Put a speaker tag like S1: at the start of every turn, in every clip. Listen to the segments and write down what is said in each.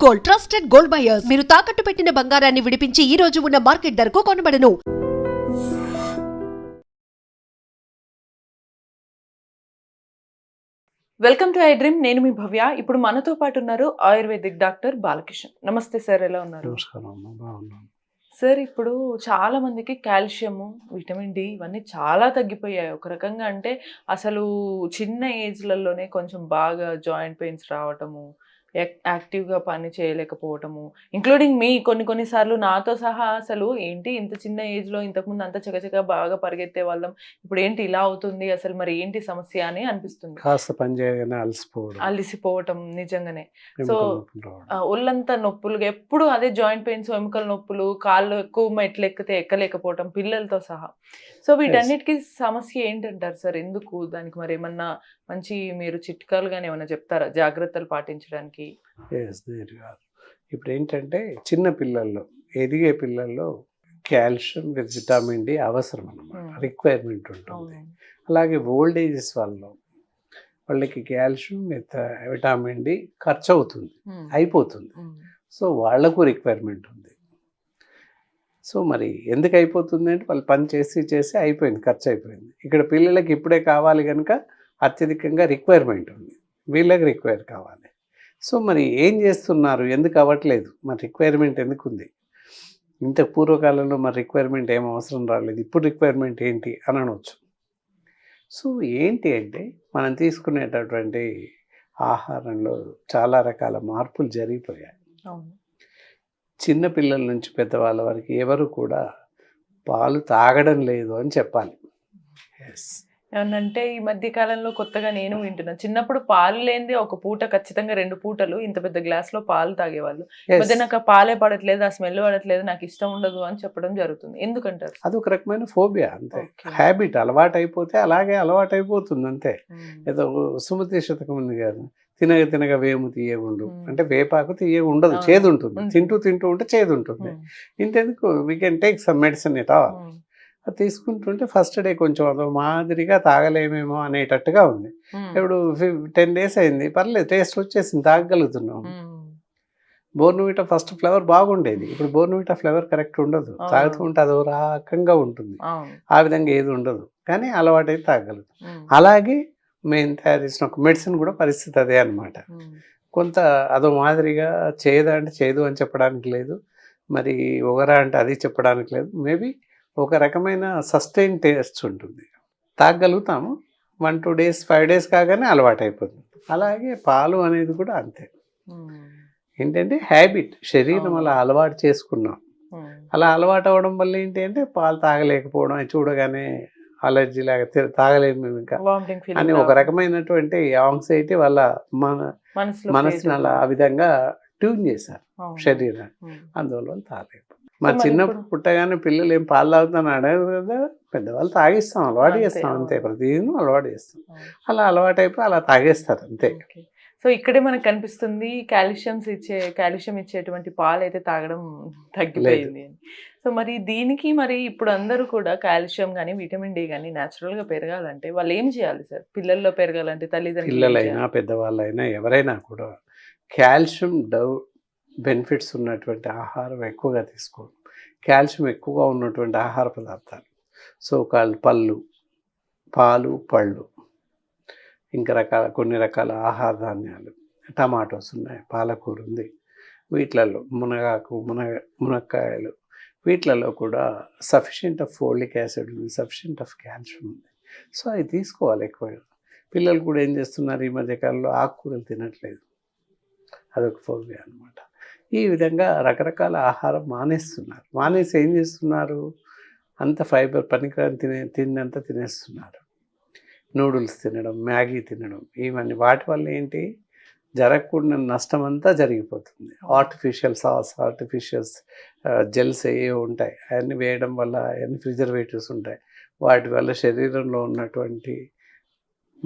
S1: Gold, trusted gold buyers. మీరు తాకట్టు పెట్టిన బంగారాన్ని విడిపించి ఈ రోజు ఉన్న మార్కెట్ ధరకు కొనబడను.
S2: Welcome to I dream. నేను మీ భవ్య. ఇప్పుడు మనతో పాటు ఉన్నారు ఆయుర్వేదిక్ డాక్టర్ బాలకిషన్. నమస్తే సార్, ఎలా ఉన్నారు?
S3: నమస్కారం అమ్మా, బాగున్నాను
S2: సార్, ఇప్పుడు చాలా మందికి కాల్షియము, విటమిన్ డి ఇవన్నీ చాలా తగ్గిపోయాయి ఒక రకంగా. అంటే అసలు చిన్న ఏజ్లలోనే కొంచెం బాగా జాయింట్ పెయిన్స్ రావటము, యాక్టివ్గా పని చేయలేకపోవటము, ఇంక్లూడింగ్ మీ కొన్నిసార్లు నాతో సహా. అసలు ఏంటి ఇంత చిన్న ఏజ్లో, ఇంతకుముందు అంత చకచక బాగా పరిగెత్తే వాళ్ళం, ఇప్పుడు ఏంటి ఇలా అవుతుంది, అసలు మరి ఏంటి సమస్య అని అనిపిస్తుంది.
S3: కాస్త పని చేయగానే
S2: అలసిపోవటం నిజంగానే. సో
S3: ఎముకల నొప్పులు రావడం.
S2: ఒళ్ళంతా నొప్పులు, ఎప్పుడు అదే జాయింట్ పెయిన్స్, ఎముకల నొప్పులు, కాళ్ళు ఎక్కువ మెట్లు ఎక్కితే ఎక్కలేకపోవటం, పిల్లలతో సహా. సో వీటన్నిటికీ సమస్య ఏంటంటారు సార్? ఎందుకు దానికి మరి ఏమన్నా మంచి మీరు చిట్కాలుగానే ఏమైనా చెప్తారా జాగ్రత్తలు పాటించడానికి?
S3: ఇప్పుడు ఏంటంటే చిన్న పిల్లల్లో, ఎదిగే పిల్లల్లో కాల్షియం విత్ విటమిన్ డి అవసరం అన్నమాట, రిక్వైర్మెంట్ ఉంటుంది. అలాగే ఓల్డ్ ఏజెస్ వాళ్ళకి కాల్షియం విత్ విటమిన్ డి ఖర్చు అవుతుంది, అయిపోతుంది. సో వాళ్లకు రిక్వైర్మెంట్ ఉంది. సో మరి ఎందుకు అయిపోతుంది అంటే వాళ్ళు పని చేసి అయిపోయింది, ఖర్చు అయిపోయింది. ఇక్కడ పిల్లలకి ఇప్పుడే కావాలి కనుక అత్యధికంగా రిక్వైర్మెంట్ ఉంది, వీళ్ళకి రిక్వైర్ కావాలి. సో మరి ఏం చేస్తున్నారు, ఎందుకు అవ్వట్లేదు, మరి రిక్వైర్మెంట్ ఎందుకు ఉంది? ఇంత పూర్వకాలంలో మరి రిక్వైర్మెంట్ ఏం అవసరం రాలేదు, ఇప్పుడు రిక్వైర్మెంట్ ఏంటి అని అనవచ్చు. సో ఏంటి అంటే మనం తీసుకునేటటువంటి ఆహారంలో చాలా రకాల మార్పులు జరిగిపోయాయి. చిన్న పిల్లల నుంచి పెద్దవాళ్ళ వరకు ఎవరు కూడా పాలు తాగడం లేదు అని చెప్పాలి.
S2: ఏమన్నంటే ఈ మధ్య కాలంలో కొత్తగా నేను వింటున్నాను, చిన్నప్పుడు పాలు లేనిదే ఒక పూట, ఖచ్చితంగా 2 పూటలు ఇంత పెద్ద గ్లాస్లో పాలు తాగేవాళ్ళు. నాకు పాలే పడట్లేదు, ఆ స్మెల్ పడట్లేదు, నాకు ఇష్టం ఉండదు అని చెప్పడం జరుగుతుంది. ఎందుకంటారు?
S3: అది ఒక రకమైన ఫోబియా అంతే, హ్యాబిట్. అలవాటు అయిపోతే అలాగే అలవాటు అయిపోతుంది అంతే. ఏదో సుమతి శతకం ఉంది కదా, తినగ వేము తీయగుండు అంటే వేపాకు తీయగా ఉండదు, చేదు ఉంటుంది. తింటూ ఉంటే చేదు ఉంటుంది. ఇంతెందుకు, we can take some medicine it all. అది తీసుకుంటుంటే ఫస్ట్ డే కొంచెం అదో మాదిరిగా తాగలేమేమో అనేటట్టుగా ఉంది. ఇప్పుడు 10 days అయింది, పర్లేదు, టేస్ట్ వచ్చేసింది, తాగగలుగుతున్నాం. బోర్న్విటా ఫస్ట్ ఫ్లేవర్ బాగుండేది, ఇప్పుడు బోర్న్విటా ఫ్లేవర్ కరెక్ట్ ఉండదు, తాగుతూ ఉంటే అదో రకంగా ఉంటుంది. ఆ విధంగా ఏది ఉండదు, కానీ అలవాటైతే తాగలుగుతాం. అలాగే మేము తయారు చేసిన ఒక మెడిసిన్ కూడా పరిస్థితి అదే అనమాట. కొంత అదో మాదిరిగా చేయదా అంటే చేయదు అని చెప్పడానికి లేదు, మరి ఒకరా అంటే అది చెప్పడానికి లేదు. మేబీ ఒక రకమైన సస్టైన్ టేస్ట్ ఉంటుంది, తాగలుగుతాము. 1-2 days 5 days కాగానే అలవాటు అయిపోతుంది. అలాగే పాలు అనేది కూడా అంతే. ఏంటంటే హ్యాబిట్, శరీరం అలా అలవాటు చేసుకున్నాం. అలా అలవాటు అవ్వడం వల్ల ఏంటి అంటే పాలు తాగలేకపోవడం, అది చూడగానే అలర్జీ లాగా తాగలేము మేము ఇంకా అని ఒక రకమైనటువంటి యాంగ్జైటీ వల్ల మనసుని అలా ఆ విధంగా ట్యూన్ చేశారు శరీరాన్ని, అందువల్ల తాగలేము. మరి చిన్నప్పుడు పుట్టగానే పిల్లలు ఏం పాలు తాగుతాను అడగదు కదా, పెద్దవాళ్ళు తాగిస్తాం, అలవాటు చేస్తాం అంతే, ప్రతిదీ అలవాటు చేస్తాం. అలా అలవాటు అయిపోయి అలా తాగేస్తారు అంతే.
S2: సో ఇక్కడే మనకు కనిపిస్తుంది కాల్షియం ఇచ్చేటువంటి పాలు అయితే తాగడం తగ్గిపోయింది. సో మరి దీనికి మరి ఇప్పుడు అందరూ కూడా కాల్షియం కానీ విటమిన్ డి కానీ న్యాచురల్గా పెరగాలంటే వాళ్ళు ఏం చేయాలి సార్? పిల్లల్లో పెరగాలంటే తల్లిదండ్రులు,
S3: పిల్లలైనా పెద్దవాళ్ళైనా ఎవరైనా కూడా కాల్షియం బెనిఫిట్స్ ఉన్నటువంటి ఆహారం ఎక్కువగా తీసుకోవడం, కాల్షియం ఎక్కువగా ఉన్నటువంటి ఆహార పదార్థాలు, సో పళ్ళు, పాలు, పళ్ళు, ఇంకా కొన్ని రకాల ఆహార ధాన్యాలు, టమాటోస్ ఉన్నాయి, పాలకూర ఉంది, వీటిలలో మునక్కాయలు, వీటిలలో కూడా సఫిషియెంట్ ఆఫ్ ఫోలిక్ యాసిడ్ ఉంది, సఫిషియెంట్ ఆఫ్ కాల్షియం ఉంది. సో అవి తీసుకోవాలి ఎక్కువగా. పిల్లలు కూడా ఏం చేస్తున్నారు, ఈ మధ్యకాలంలో ఆకుకూరలు తినట్లేదు, అదొక ఫోబియా అనమాట. ఈ విధంగా రకరకాల ఆహారం మానేసి ఏం చేస్తున్నారు, అంత ఫైబర్ పనికిరాని తిన్నంత తినేస్తున్నారు. నూడిల్స్ తినడం, మ్యాగీ తినడం, ఇవన్నీ వాటి వల్ల ఏంటి, జరగకుండా నష్టం అంతా జరిగిపోతుంది. ఆర్టిఫిషియల్ సాస్, ఆర్టిఫిషియల్ జెల్స్ ఏవో ఉంటాయి, అవన్నీ వేయడం వల్ల అవన్నీ ప్రిజర్వేటివ్స్ ఉంటాయి. వాటి వల్ల శరీరంలో ఉన్నటువంటి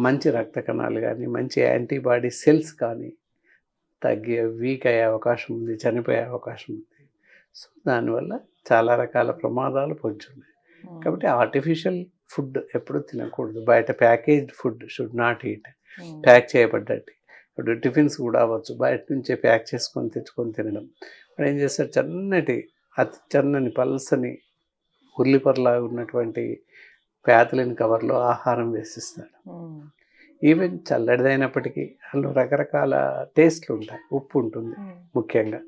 S3: మంచి రక్త కణాలు కానీ, మంచి యాంటీబాడీ సెల్స్ కానీ వీక్ అయ్యే అవకాశం ఉంది, చనిపోయే అవకాశం ఉంది. సో దానివల్ల చాలా రకాల ప్రమాదాలు పొంచున్నాయి. కాబట్టి ఆర్టిఫిషియల్ ఫుడ్ ఎప్పుడు తినకూడదు. బయట packaged food should not eat. Pack చేయబడ్డట్టు ఇప్పుడు టిఫిన్స్ కూడా అవ్వచ్చు, బయట నుంచే ప్యాక్ చేసుకొని తెచ్చుకొని తినడం. వాడు ఏం చేస్తాడు, అతి చన్నని పల్సని ఉర్లిపరలాగా ఉన్నటువంటి ప్యాతలిన్ కవర్లో ఆహారం వేసిస్తాడు. ఈవెన్ చల్లడిదైనప్పటికీ అందులో రకరకాల టేస్ట్లు ఉంటాయి. ఉప్పు ఉంటుంది, ముఖ్యంగా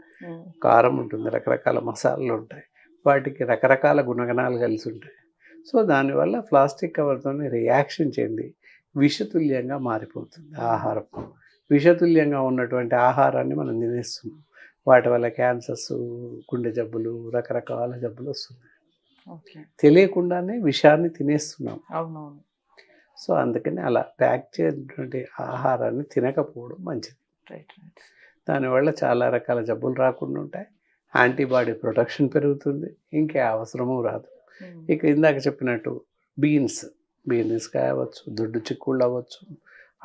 S3: కారం ఉంటుంది, రకరకాల మసాలాలు ఉంటాయి, వాటికి రకరకాల గుణగణాలు కలిసి ఉంటాయి. సో దానివల్ల ప్లాస్టిక్ కవర్తోనే రియాక్షన్ చెంది విషతుల్యంగా మారిపోతుంది ఆహారం. విషతుల్యంగా ఉన్నటువంటి ఆహారాన్ని మనం తినేస్తున్నాం. వాటి వల్ల క్యాన్సర్స్, గుండె జబ్బులు, రకరకాల జబ్బులు వస్తున్నాయి. తెలియకుండానే విషాన్ని తినేస్తున్నాం.
S2: అవునవును.
S3: సో అందుకని అలా ప్యాక్ చేసినటువంటి ఆహారాన్ని తినకపోవడం మంచిది. దానివల్ల చాలా రకాల జబ్బులు రాకుండా ఉంటాయి, యాంటీబాడీ ప్రొటెక్షన్ పెరుగుతుంది, ఇంకే అవసరము రాదు. ఇక ఇందాక చెప్పినట్టు బీన్స్ కావచ్చు, దొడ్డు చిక్కుళ్ళు అవ్వచ్చు,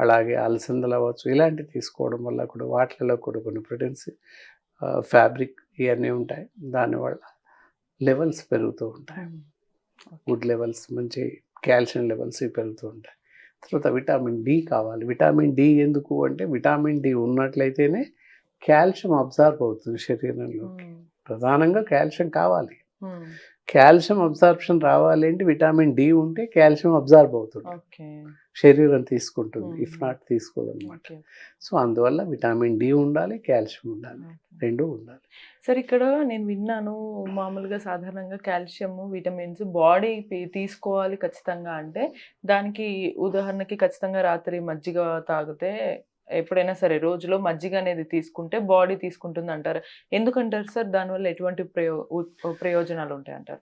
S3: అలాగే అలసందలు అవ్వచ్చు, ఇలాంటివి తీసుకోవడం వల్ల కూడా వాటిలలో కూడా కొన్ని ప్రోటీన్స్, ఫ్యాబ్రిక్ ఇవన్నీ ఉంటాయి. దానివల్ల లెవెల్స్ పెరుగుతూ ఉంటాయి, గుడ్ లెవెల్స్, మంచి కాల్షియం లెవెల్స్ పెరుగుతూ ఉంటాయి. తర్వాత విటమిన్ డి కావాలి. విటమిన్ డి ఎందుకు అంటే విటమిన్ డి ఉన్నట్లయితేనే కాల్షియం అబ్జార్బ్ అవుతుంది శరీరంలోకి. ప్రధానంగా కాల్షియం కావాలి. కాల్షియం అబ్జార్ప్షన్ రావాలి అంటే విటమిన్ డి ఉంటే కాల్షియం అబ్జార్బ్ అవుతుంది, శరీరం తీసుకుంటుంది, ఇఫ్ నాట్ తీసుకోదన్నమాట. సో అందువల్ల విటమిన్ డి ఉండాలి, కాల్షియం ఉండాలి, రెండు ఉండాలి.
S2: సార్ ఇక్కడ నేను విన్నాను, మామూలుగా సాధారణంగా కాల్షియం, విటమిన్స్ బాడీ తీసుకోవాలి ఖచ్చితంగా అంటే దానికి ఉదాహరణకి ఖచ్చితంగా రాత్రి మజ్జిగ తాగితే, ఎప్పుడైనా సరే రోజులో మజ్జిగ అనేది తీసుకుంటే బాడీ తీసుకుంటుంది అంటారు. ఎందుకంటారు సార్? దానివల్ల ఎటువంటి ప్రయోజనాలు ఉంటాయి అంటారు?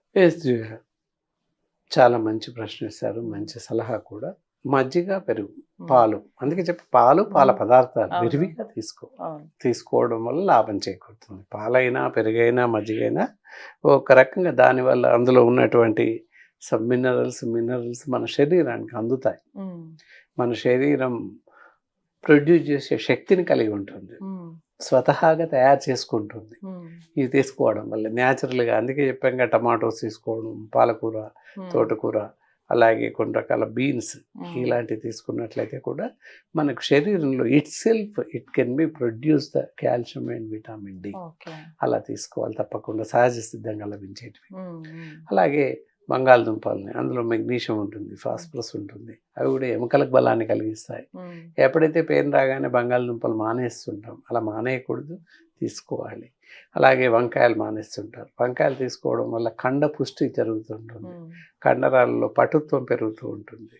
S3: చాలా మంచి ప్రశ్న ఇస్తారు, మంచి సలహా కూడా. మజ్జిగ, పెరుగు, పాలు, అందుకే పాల పదార్థాలు విరివిగా తీసుకోవడం వల్ల లాభం చేకూరుతుంది. పాలైనా, పెరుగైనా, మజ్జిగైనా ఒక రకంగా దానివల్ల అందులో ఉన్నటువంటి సబ్ మినరల్స్ మన శరీరానికి అందుతాయి. మన శరీరం ప్రొడ్యూస్ చేసే శక్తిని కలిగి ఉంటుంది, స్వతహాగా తయారు చేసుకుంటుంది ఇది తీసుకోవడం వల్ల న్యాచురల్గా. అందుకే చెప్పాక టమాటోస్ తీసుకోవడం, పాలకూర, తోటకూర, అలాగే కొన్ని రకాల బీన్స్, ఇలాంటివి తీసుకున్నట్లయితే కూడా మనకు శరీరంలో it can be produce the calcium and vitamin D. అలా తీసుకోవాలి తప్పకుండా, సహజ సిద్ధంగా లభించేటివి. అలాగే బంగాళదుంపల్ని, అందులో మెగ్నీషియం ఉంటుంది, ఫాస్ఫరస్ ఉంటుంది, అవి కూడా ఎముకలకు బలాన్ని కలిగిస్తాయి. ఎప్పుడైతే పెయిన్ రాగానే బంగాళదుంపలు మానేస్తుంటాం, అలా మానేయకూడదు, తీసుకోవాలి. అలాగే వంకాయలు మానేస్తుంటారు. వంకాయలు తీసుకోవడం వల్ల కండ పుష్టి జరుగుతుంటుంది, కండరాలలో పటుత్వం పెరుగుతూ ఉంటుంది.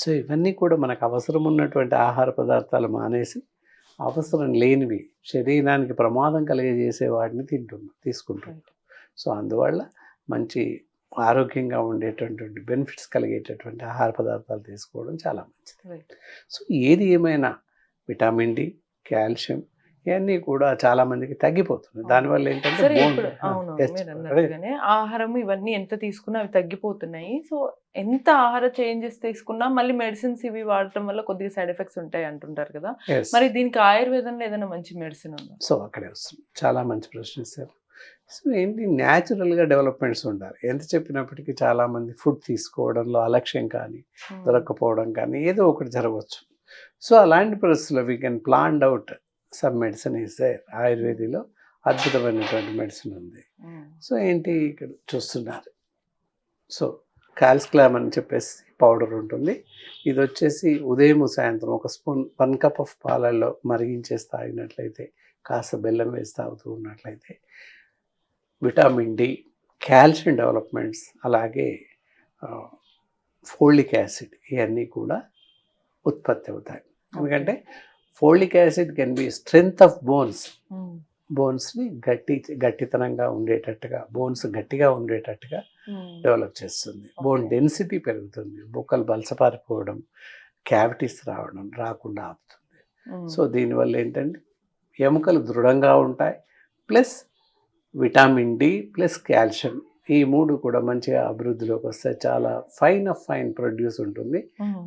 S3: సో ఇవన్నీ కూడా మనకు అవసరం ఉన్నటువంటి ఆహార పదార్థాలు మానేసి అవసరం లేనివి, శరీరానికి ప్రమాదం కలిగజేసే వాటిని తీసుకుంటున్నాం. సో అందువల్ల మంచి ఆరోగ్యంగా ఉండేటటువంటి బెనిఫిట్స్ కలిగేటటువంటి ఆహార పదార్థాలు తీసుకోవడం చాలా మంచిది. సో ఏది ఏమైనా విటమిన్ డి, కాల్షియం ఇవన్నీ కూడా చాలా మందికి తగ్గిపోతుంది. దానివల్ల ఏంటంటే
S2: ఆహారం ఇవన్నీ ఎంత తీసుకున్నా అవి తగ్గిపోతున్నాయి. సో ఎంత ఆహార చేంజెస్ తీసుకున్నా మళ్ళీ మెడిసిన్స్ ఇవి వాడటం వల్ల కొద్దిగా సైడ్ ఎఫెక్ట్స్ ఉంటాయి అంటుంటారు కదా, మరి దీనికి ఆయుర్వేదంలో ఏదైనా మంచి మెడిసిన్ ఉందా?
S3: సో అక్కడే వస్తుంది, చాలా మంచి ప్రశ్న ఇస్తారు. సో ఏంటి, న్యాచురల్గా డెవలప్మెంట్స్ ఉండాలి. ఎంత చెప్పినప్పటికీ చాలామంది ఫుడ్ తీసుకోవడంలో అలక్ష్యం కానీ, దొరక్కపోవడం కానీ ఏదో ఒకటి జరగవచ్చు. సో అలాంటి పరిస్థితుల్లో we can plan out some medicine is there. ఆయుర్వేదిలో అద్భుతమైనటువంటి మెడిసిన్ ఉంది. సో ఏంటి ఇక్కడ చూస్తున్నారు, సో కాల్స్క్లామ్ అని చెప్పేసి పౌడర్ ఉంటుంది. ఇది వచ్చేసి ఉదయం సాయంత్రం ఒక స్పూన్ 1 కప్ ఆఫ్ పాలల్లో మరిగించేసి తాగినట్లయితే, కాస్త బెల్లం వేసి తాగుతూ ఉన్నట్లయితే విటమిన్ డి, కాల్షియం డెవలప్మెంట్స్, అలాగే ఫోలిక్ యాసిడ్ ఇవన్నీ కూడా ఉత్పత్తి అవుతాయి. ఎందుకంటే folic acid can be strength of బోన్స్ని గట్టితనంగా ఉండేటట్టుగా, బోన్స్ గట్టిగా ఉండేటట్టుగా డెవలప్ చేస్తుంది. బోన్ డెన్సిటీ పెరుగుతుంది, బొక్కలు బలసపారిపోవడం, క్యావిటీస్ రాకుండా ఆపుతుంది. సో దీనివల్ల ఏంటంటే ఎముకలు దృఢంగా ఉంటాయి, plus vitamin D plus calcium ఈ మూడు కూడా మంచిగా అభివృద్ధిలోకి వస్తాయి. చాలా ఫైన్ ప్రొడ్యూస్ ఉంటుంది.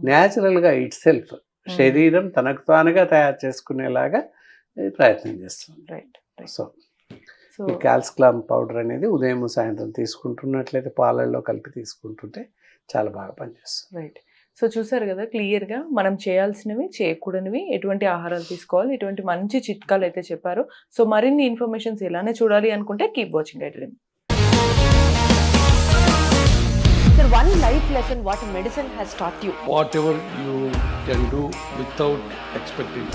S3: న్యాచురల్గా ఇట్ సెల్ఫ్ శరీరం తనకు తానుగా తయారు చేసుకునేలాగా ప్రయత్నం చేస్తుంది. సో ఈ కాల్స్క్లామ్ పౌడర్ అనేది ఉదయం సాయంత్రం తీసుకుంటున్నట్లయితే పాలల్లో కలిపి తీసుకుంటుంటే చాలా బాగా పనిచేస్తుంది.
S2: రైట్. సో చూసారు కదా క్లియర్గా మనం చేయాల్సినవి చేయకూడనివి, ఎటువంటి ఆహారాలు తీసుకోవాలి, ఎటువంటి మంచి చిట్కాలు అయితే చెప్పారు. సో మరిన్ని ఇన్ఫర్మేషన్స్ ఇలానే చూడాలి అనుకుంటే keep watching guideline.
S4: Sir, one life lesson what medicine has taught you.
S5: whatever you can do without expecting.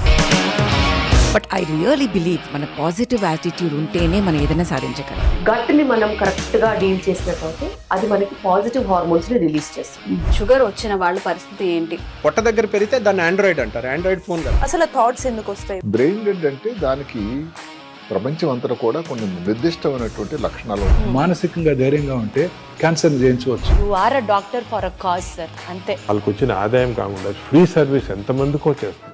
S6: But I really believe మన పాజిటివ్ యాటిట్యూడ్ ఉంటేనే మనం ఏదైనా సాధించగలం.
S4: గట్ని మనం కరెక్ట్ గా డీల్ చేసినట్లయితే అది మనకి పాజిటివ్ హార్మోన్స్ ని రిలీజ్ చేస్తుంది.
S7: షుగర్ వచ్చిన వాళ్ళ పరిస్థితి ఏంటి?
S8: పొట్ట దగ్గర పెరిగితే దాన్ని ఆండ్రాయిడ్ అంటారు, ఆండ్రాయిడ్ ఫోన్ కాదు.
S4: అసలు థాట్స్ ఎందుకు వస్తాయి?
S9: బ్రెయిన్ డెడ్ అంటే దానికి ప్రపంచం అంతా కూడా కొన్ని నిర్దిష్టమైనటువంటి లక్షణాలు ఉంటాయి.
S10: మానసికంగా ధైర్యంగా ఉంటే క్యాన్సర్ జయించవచ్చు.
S4: You are a doctor for a cause sir, అంతే.
S11: వాళ్ళకి వచ్చిన ఆదాయం కాకుండా ఫ్రీ సర్వీస్ ఎంతమందికో చేస్తారు.